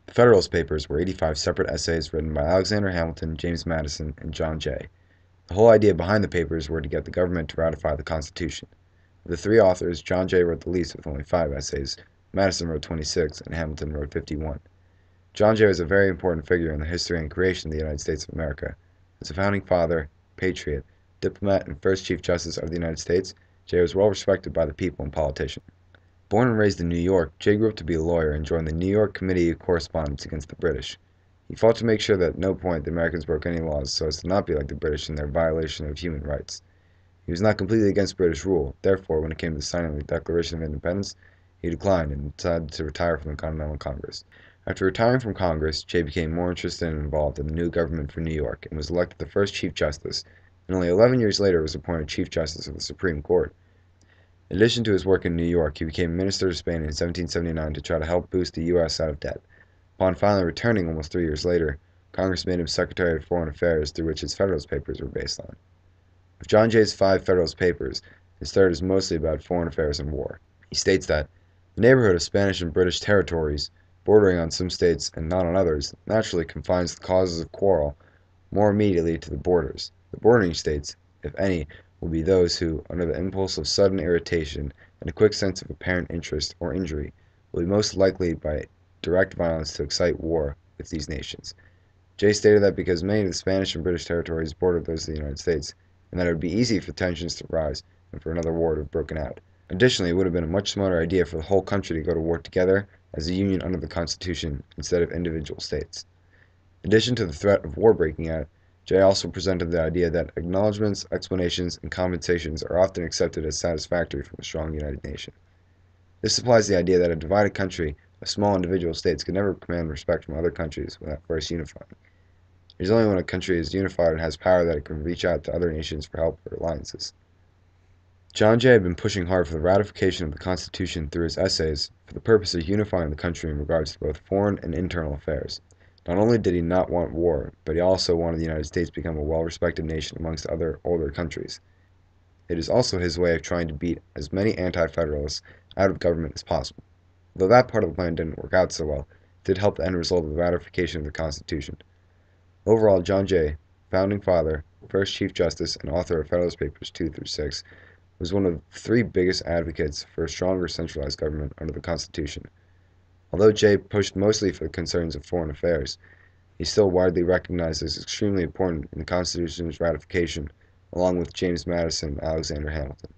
The Federalist Papers were 85 separate essays written by Alexander Hamilton, James Madison, and John Jay. The whole idea behind the papers were to get the government to ratify the Constitution. Of the three authors, John Jay wrote the least with only 5 essays, Madison wrote 26, and Hamilton wrote 51. John Jay was a very important figure in the history and creation of the United States of America. As a founding father, patriot, diplomat, and first Chief Justice of the United States, Jay was well respected by the people and politicians. Born and raised in New York, Jay grew up to be a lawyer and joined the New York Committee of Correspondence against the British. He fought to make sure that at no point the Americans broke any laws so as to not be like the British in their violation of human rights. He was not completely against British rule, therefore, when it came to signing the Declaration of Independence, he declined and decided to retire from the Continental Congress. After retiring from Congress, Jay became more interested and involved in the new government for New York and was elected the first Chief Justice, and only 11 years later was appointed Chief Justice of the Supreme Court. In addition to his work in New York, he became Minister to Spain in 1779 to try to help boost the U.S. out of debt. Upon finally returning almost 3 years later, Congress made him Secretary of Foreign Affairs, through which his Federalist Papers were based on. Of John Jay's 5 Federalist Papers, his third is mostly about foreign affairs and war. He states that the neighborhood of Spanish and British territories, bordering on some states and not on others, naturally confines the causes of quarrel more immediately to the borders. The bordering states, if any, will be those who, under the impulse of sudden irritation and a quick sense of apparent interest or injury, will be most likely by direct violence to excite war with these nations. Jay stated that because many of the Spanish and British territories bordered those of the United States, and that it would be easy for tensions to rise and for another war to have broken out. Additionally, it would have been a much smarter idea for the whole country to go to war together as a union under the Constitution instead of individual states. In addition to the threat of war breaking out, Jay also presented the idea that acknowledgments, explanations, and compensations are often accepted as satisfactory from a strong united nation. This supplies the idea that a divided country of small individual states could never command respect from other countries without first unifying. It is only when a country is unified and has power that it can reach out to other nations for help or alliances. John Jay had been pushing hard for the ratification of the Constitution through his essays for the purpose of unifying the country in regards to both foreign and internal affairs. Not only did he not want war, but he also wanted the United States to become a well-respected nation amongst other older countries. It is also his way of trying to beat as many anti-federalists out of government as possible. Though that part of the plan didn't work out so well, it did help the end result of the ratification of the Constitution. Overall, John Jay, founding father, first Chief Justice, and author of Federalist Papers 2 through 6, was one of the 3 biggest advocates for a stronger centralized government under the Constitution. Although Jay pushed mostly for the concerns of foreign affairs, he is still widely recognized as extremely important in the Constitution's ratification, along with James Madison and Alexander Hamilton.